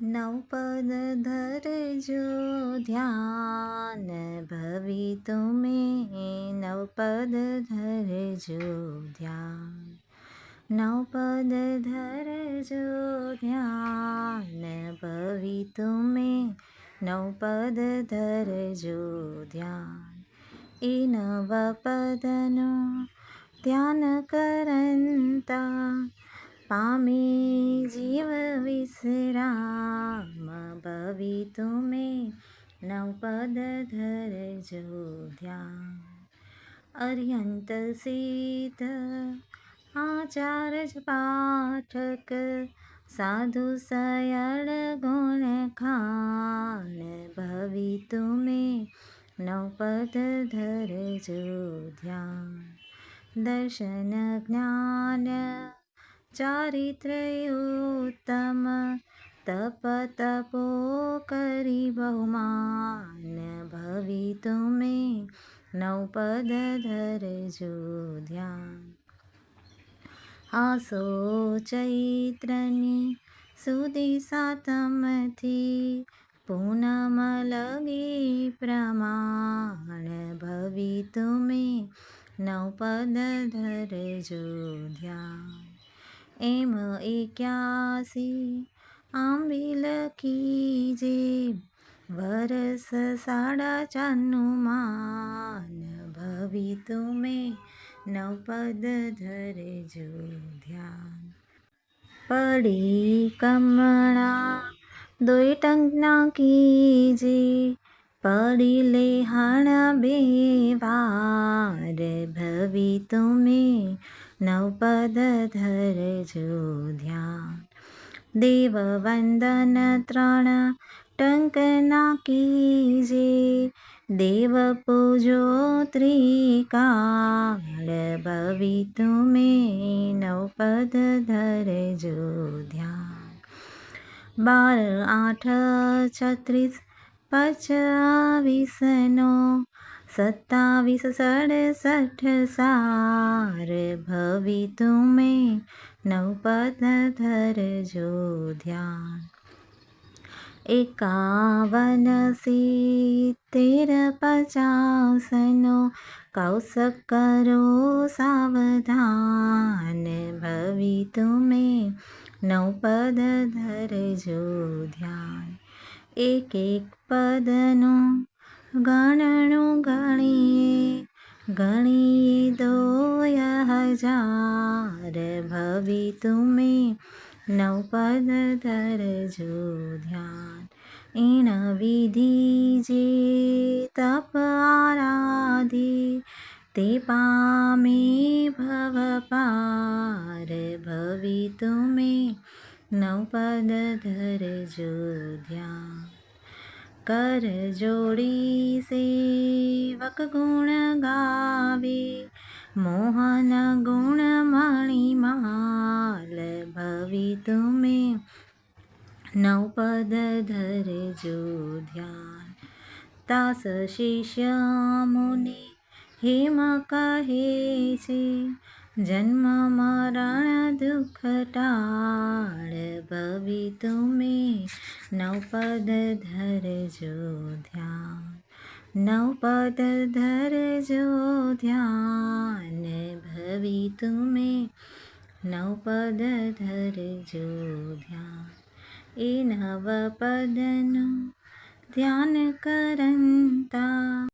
नवपद धरजो ध्यान भवि तुम्हें नवपद धरजो ध्यान नवपद धरजो ध्यान भवि तुम्हें नवपद धरजो ध्यान ए नवपदनो ध्यान करंता पामे जीव विश्राम भवि तुम्हें नवपद धरजो ध्यान अर्यंत सीत आचार्य पाठक साधु सयल गुण खान भवि तुम्हें नवपद धरजो ध्यान दर्शन ज्ञान चारित्र्योत्तम तप तपो करी बहुमान भवि तुम्हें नवपद धरजो ध्यान आसो चैत्रनी सुदी सातमथी पूनम लगी प्रमाण भवि तुम्हें नवपद धरजो ध्यान एम 81 आंबील कीजे वरस 4.5 मान भवि तुम्हें नवपद धरजो ध्यान पड़ी कमला 2 टंकना कीजे पड़ी लेहण 2 वार भवि तुम्हें नवपद धरजो ध्यान देव वंदन 3 टंकना कीजे देव पूजो त्रिकाल भवि तुम्हें नवपद धरजो ध्यान 12, 8, 36, 25 नो 27, 67 सार भवि तुम्हें नवपद धरजो ध्यान 51, 70, 50 नो कौसक करो सावधान भवि तुम्हें नवपद धरजो ध्यान 1 पदनो गणनो गणिए गणिए 2000 भवि तुम्हें नवपद धरजो ध्यान ईण विधि जे तप आराधे ते पामे भव पार भवि तुम्हें नवपद धरजो ध्यान कर जोड़ी सेवक गुण गावे मोहन गुण मणिमाल भवि तुम्हें नवपद धरजो ध्यान तास शिष्य मुनि हेम कहे छे जन्म मरण दुख टाळ भवि तुम्हें नवपद धरजो ध्यान नवपद धरजो ध्यान भवि तुम्हें नवपद धरजो ध्यान ए नवपदनो ध्यान करंता